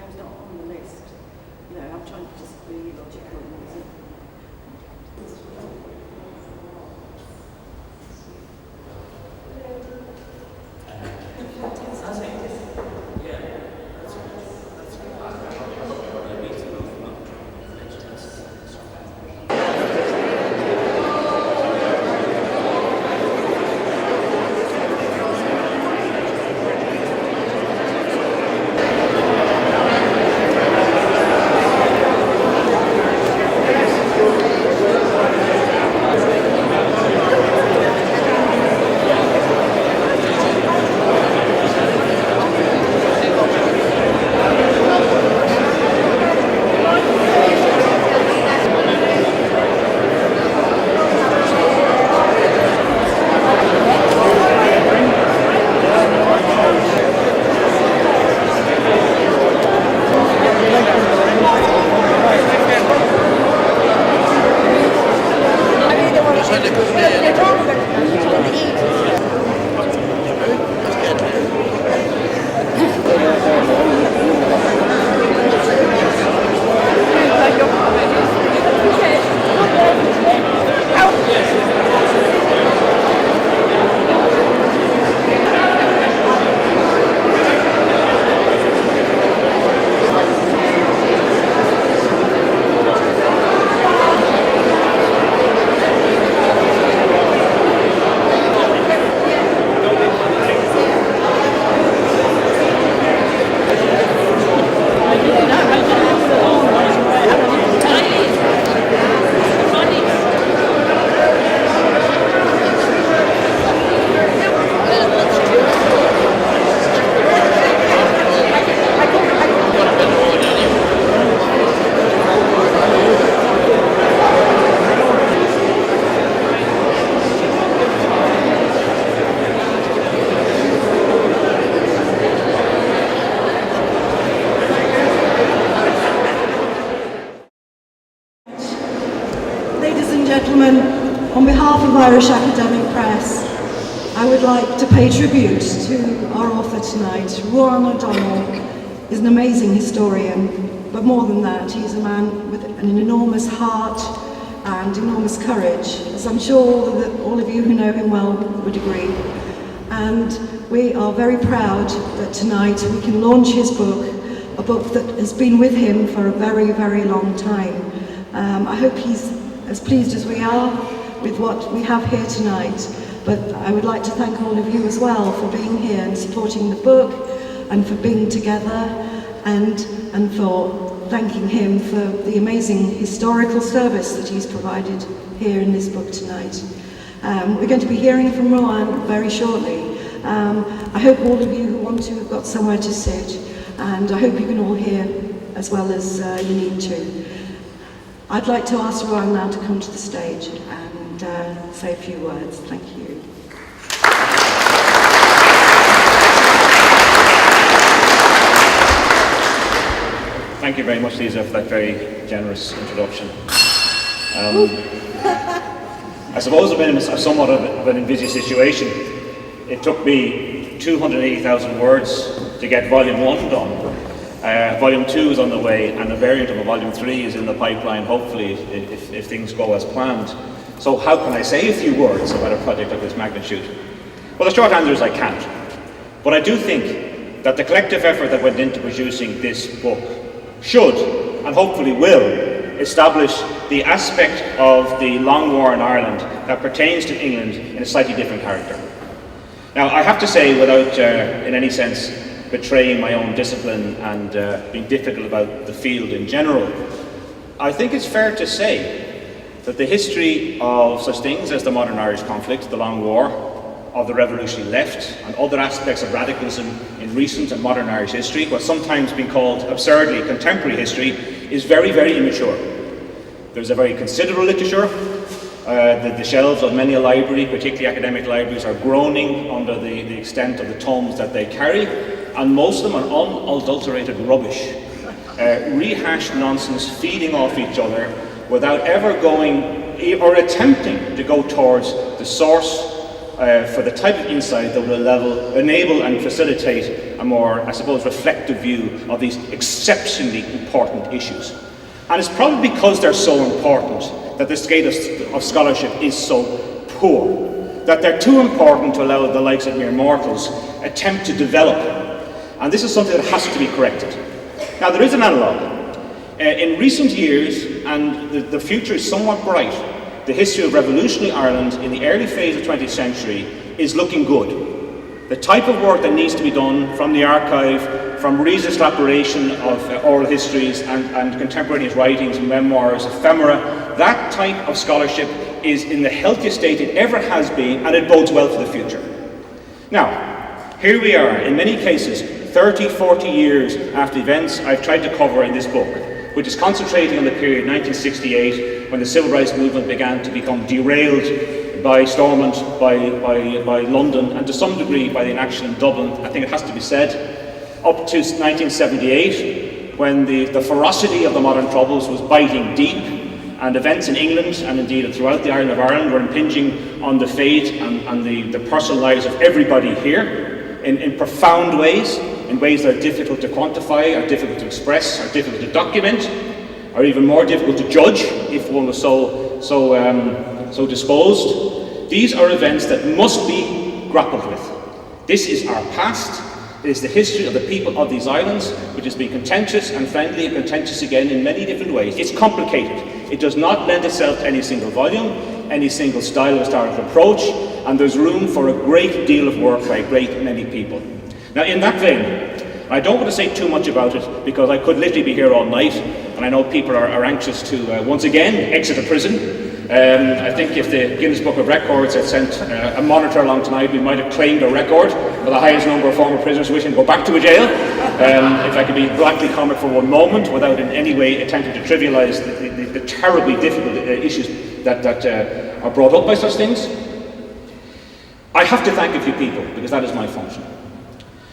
name's not on the list. You know, I'm trying to just be logical. Gentlemen, on behalf of Irish Academic Press, I would like to pay tribute to our author tonight. Rowan O'Donnell is an amazing historian, but more than that, he's a man with an enormous heart and enormous courage, as I'm sure that all of you who know him well would agree. And we are very proud that tonight we can launch his book, a book that has been with him for a very, very long time. I hope he's as pleased as we are with what we have here tonight, but I would like to thank all of you as well for being here and supporting the book and for being together and for thanking him for the amazing historical service that he's provided here in this book tonight. We're going to be hearing from Rowan very shortly. I hope all of you who want to have got somewhere to sit, and I hope you can all hear as well as you need to. I'd like to ask Rowan now to come to the stage and say a few words. Thank you. Thank you very much, Lisa, for that very generous introduction. I suppose I've been in somewhat of an envisaged situation. It took me 280,000 words to get Volume 1 done. Volume 2 is on the way, and a variant of a Volume 3 is in the pipeline, hopefully, if things go as planned. So how can I say a few words about a project of this magnitude? Well, the short answer is I can't. But I do think that the collective effort that went into producing this book should, and hopefully will, establish the aspect of the long war in Ireland that pertains to England in a slightly different character. Now, I have to say, without in any sense betraying my own discipline and being difficult about the field in general, I think it's fair to say that the history of such things as the modern Irish conflict, the Long War, of the revolutionary left, and other aspects of radicalism in recent and modern Irish history, what's sometimes been called absurdly contemporary history, is very, very immature. There's a very considerable literature. The shelves of many a library, particularly academic libraries, are groaning under the extent of the tomes that they carry, and most of them are unadulterated rubbish, rehashed nonsense feeding off each other without ever going or attempting to go towards the source for the type of insight that will enable and facilitate a more, I suppose, reflective view of these exceptionally important issues. And it's probably because they're so important that the scale of scholarship is so poor, that they're too important to allow the likes of mere mortals attempt to develop. And this is something that has to be corrected. Now, there is an analogue. In recent years, and the future is somewhat bright, the history of revolutionary Ireland in the early phase of the 20th century is looking good. The type of work that needs to be done from the archive, from research elaboration of oral histories and contemporaneous writings and memoirs, ephemera, that type of scholarship is in the healthiest state it ever has been, and it bodes well for the future. Now, here we are, in many cases, 30, 40 years after events I've tried to cover in this book, which is concentrating on the period 1968, when the civil rights movement began to become derailed by Stormont, by London, and to some degree by the inaction in Dublin, I think it has to be said, up to 1978, when the ferocity of the modern troubles was biting deep, and events in England, and indeed throughout the island of Ireland, were impinging on the fate and the personal lives of everybody here in profound ways, in ways that are difficult to quantify, are difficult to express, are difficult to document, are even more difficult to judge if one was so disposed. These are events that must be grappled with. This is our past. It is the history of the people of these islands, which has been contentious and friendly and contentious again in many different ways. It's complicated. It does not lend itself to any single volume, any single style of historical approach, and there's room for a great deal of work by a great many people. Now, in that vein, I don't want to say too much about it because I could literally be here all night, and I know people are anxious to once again exit a prison. I think if the Guinness Book of Records had sent a monitor along tonight, we might have claimed a record for the highest number of former prisoners wishing to go back to a jail. If I could be blackly comic for one moment without in any way attempting to trivialise the terribly difficult issues that are brought up by such things. I have to thank a few people because that is my function.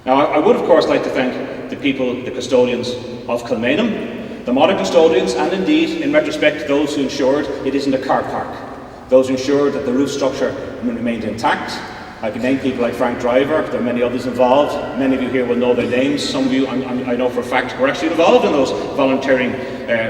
Now, I would of course like to thank the people, the custodians of Kilmainham, the modern custodians, and indeed, in retrospect, those who ensured it isn't a car park, those who ensured that the roof structure remained intact. I can name people like Frank Driver. There are many others involved. Many of you here will know their names. Some of you, I know for a fact, were actually involved in those volunteering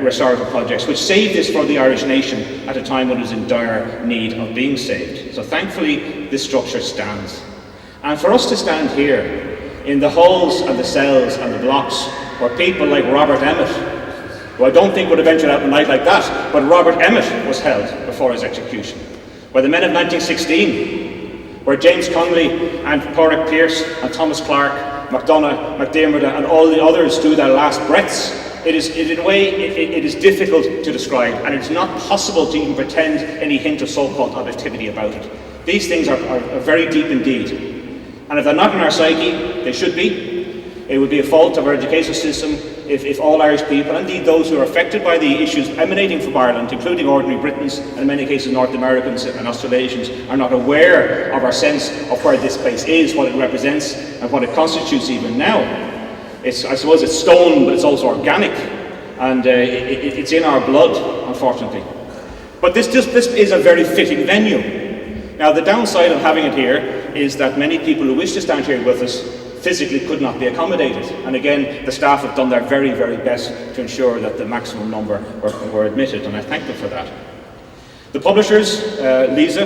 restorative projects, which saved this for the Irish nation at a time when it was in dire need of being saved. So thankfully, this structure stands. And for us to stand here, in the halls and the cells and the blocks, where people like Robert Emmet, who I don't think would have ventured out a night like that, but Robert Emmet was held before his execution. Where the men of 1916, where James Connolly and Pádraig Pearse and Thomas Clark, MacDonagh, McDiarmid and all the others drew their last breaths, it is difficult to describe, and it's not possible to even pretend any hint of so-called objectivity about it. These things are very deep indeed. And if they're not in our psyche, they should be. It would be a fault of our education system if all Irish people, and indeed those who are affected by the issues emanating from Ireland, including ordinary Britons, and in many cases North Americans and Australasians, are not aware of our sense of where this place is, what it represents, and what it constitutes even now. I suppose it's stone, but it's also organic, and it's in our blood, unfortunately. But this is a very fitting venue. Now, the downside of having it here is that many people who wish to stand here with us physically could not be accommodated. And again, the staff have done their very, very best to ensure that the maximum number were admitted, and I thank them for that. The publishers, Lisa,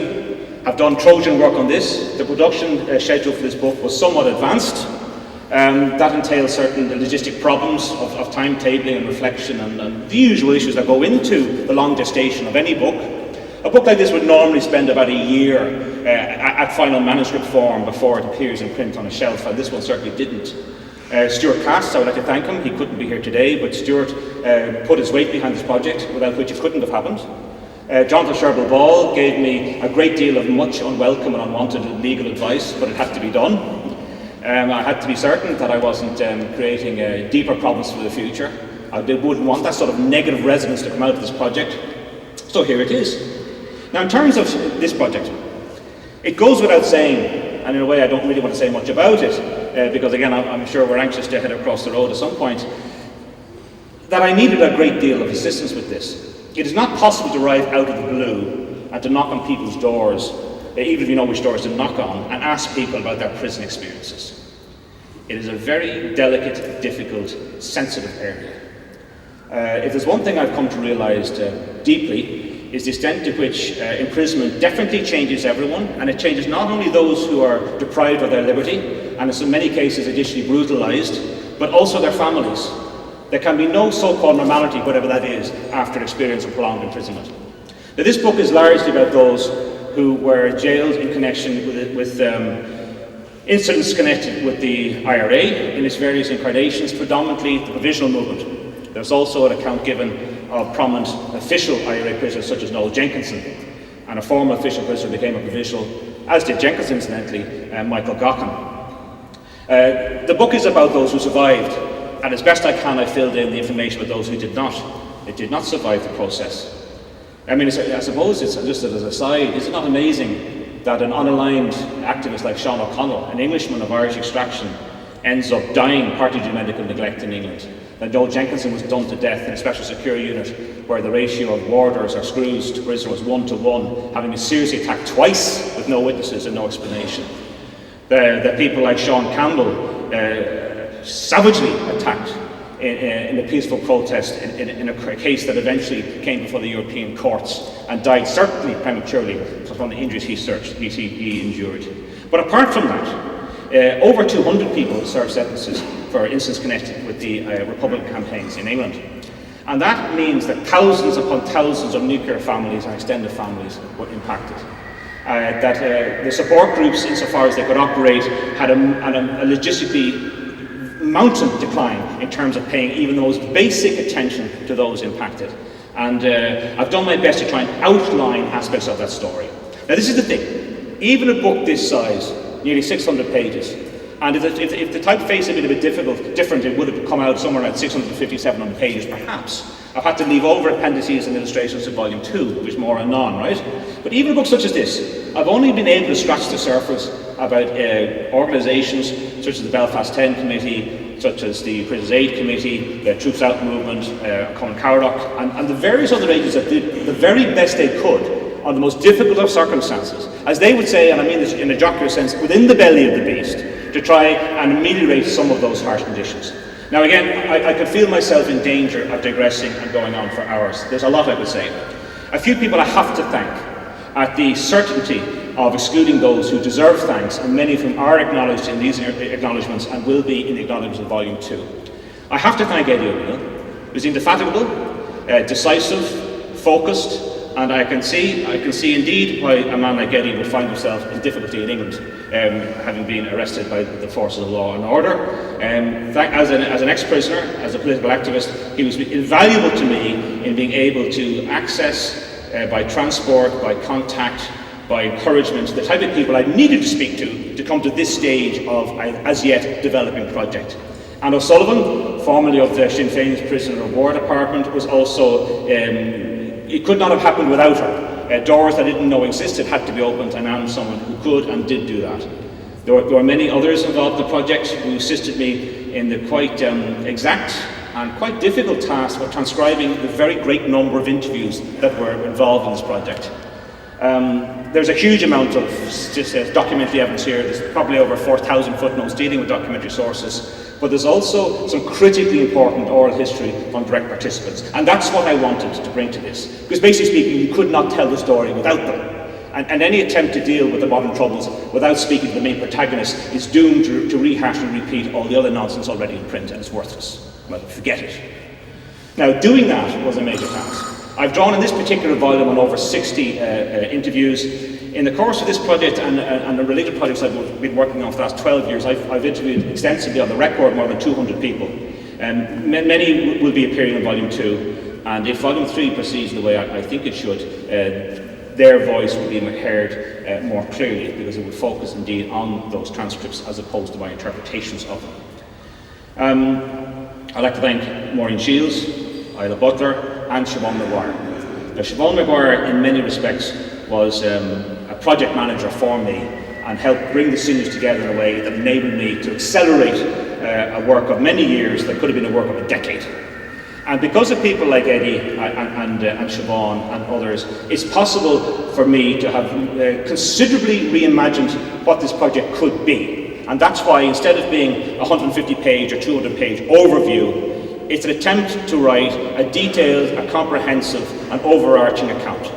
have done Trojan work on this. The production schedule for this book was somewhat advanced. That entails certain logistic problems of timetabling and reflection and the usual issues that go into the long gestation of any book. A book like this would normally spend about a year at final manuscript form before it appears in print on a shelf, and this one certainly didn't. Stuart Cass, I would like to thank him. He couldn't be here today, but Stuart put his weight behind this project, without which it couldn't have happened. Jonathan Sherbill-Ball gave me a great deal of much unwelcome and unwanted legal advice, but it had to be done. I had to be certain that I wasn't creating deeper problems for the future. I wouldn't want that sort of negative resonance to come out of this project. So here it is. Now, in terms of this project, it goes without saying, and in a way I don't really want to say much about it, because again I'm sure we're anxious to head across the road at some point, that I needed a great deal of assistance with this. It is not possible to arrive out of the blue and to knock on people's doors even if you know which doors to knock on, and ask people about their prison experiences. It is a very delicate, difficult, sensitive area. If there's one thing I've come to realise deeply, is the extent to which imprisonment definitely changes everyone, and it changes not only those who are deprived of their liberty, and in many cases additionally brutalised, but also their families. There can be no so-called normality, whatever that is, after an experience of prolonged imprisonment. Now, this book is largely about those who were jailed in connection with incidents connected with the IRA in its various incarnations, predominantly the provisional movement. There's also an account given of prominent official IRA prisoners such as Noel Jenkinson, and a former official prisoner became a provisional, as did Jenkinson incidentally, Michael Gochan. The book is about those who survived, and as best I can I filled in the information about those who did not. They did not survive the process. I mean, I suppose it's just as an aside, is it not amazing that an unaligned activist like Sean O'Connell, an Englishman of Irish extraction, ends up dying partly due to medical neglect in England? That Noel Jenkinson was done to death in a special security unit where the ratio of warders or screws to prisoner was 1 to 1, having been seriously attacked twice with no witnesses and no explanation. The people like Sean Campbell, savagely attacked in a peaceful protest in a case that eventually came before the European courts and died certainly prematurely from the injuries he endured. But apart from that, over 200 people served sentences for incidents connected with the Republican campaigns in England. And that means that thousands upon thousands of nuclear families and extended families were impacted. That the support groups, insofar as they could operate, had a logistically mountain decline in terms of paying even the most basic attention to those impacted. And I've done my best to try and outline aspects of that story. Now, this is the thing. Even a book this size, nearly 600 pages, and if the typeface had been a bit different, it would have come out somewhere around 650, 700 pages, perhaps. I've had to leave over appendices and illustrations to volume 2, which is more anon, right? But even a book such as this, I've only been able to scratch the surface about organisations such as the Belfast 10 Committee, such as the Prisons Aid Committee, the Troops Out Movement, Common Cardock, and the various other agencies that did the very best they could on the most difficult of circumstances, as they would say, and I mean this in a jocular sense, within the belly of the beast, to try and ameliorate some of those harsh conditions. Now again, I could feel myself in danger of digressing and going on for hours. There's a lot I could say. A few people I have to thank at the certainty of excluding those who deserve thanks, and many of whom are acknowledged in these acknowledgements and will be in the acknowledgements of Volume 2. I have to thank Eddie O'Neill, who's indefatigable, decisive, focused, and I can see indeed why a man like Eddie would find himself in difficulty in England, having been arrested by the forces of law and order. As an ex-prisoner, as a political activist, he was invaluable to me in being able to access, by transport, by contact, by encouragement, the type of people I needed to speak to come to this stage of as yet developing project. Anne O'Sullivan, formerly of the Sinn Féin's Prisoner of War Department, was also, it could not have happened without her. Doors I didn't know existed had to be opened, and I'm someone who could and did do that. There were many others involved in the project who assisted me in the quite exact and quite difficult task of transcribing the very great number of interviews that were involved in this project. There's a huge amount of documentary evidence here. There's probably over 4,000 footnotes dealing with documentary sources, but there's also some critically important oral history from direct participants, and that's what I wanted to bring to this, because basically speaking, you could not tell the story without them. And any attempt to deal with the modern troubles without speaking to the main protagonist is doomed to rehash and repeat all the other nonsense already in print, and it's worthless. Well, forget it. Now, doing that was a major task. I've drawn in this particular volume on over 60 interviews. In the course of this project and the related projects I've been working on for the last 12 years, I've interviewed extensively on the record more than 200 people. Many will be appearing in Volume 2, and if Volume 3 proceeds in the way I think it should, their voice will be heard more clearly, because it will focus indeed on those transcripts as opposed to my interpretations of them. I'd like to thank Maureen Shields, Isla Butler, and Siobhan Maguire. Now, Siobhan Maguire, in many respects, was a project manager for me and helped bring the sinews together in a way that enabled me to accelerate a work of many years that could have been a work of a decade. And because of people like Eddie and Siobhan and others, it's possible for me to have considerably reimagined what this project could be. And that's why, instead of being a 150-page or 200-page overview, it's an attempt to write a detailed, a comprehensive, and overarching account.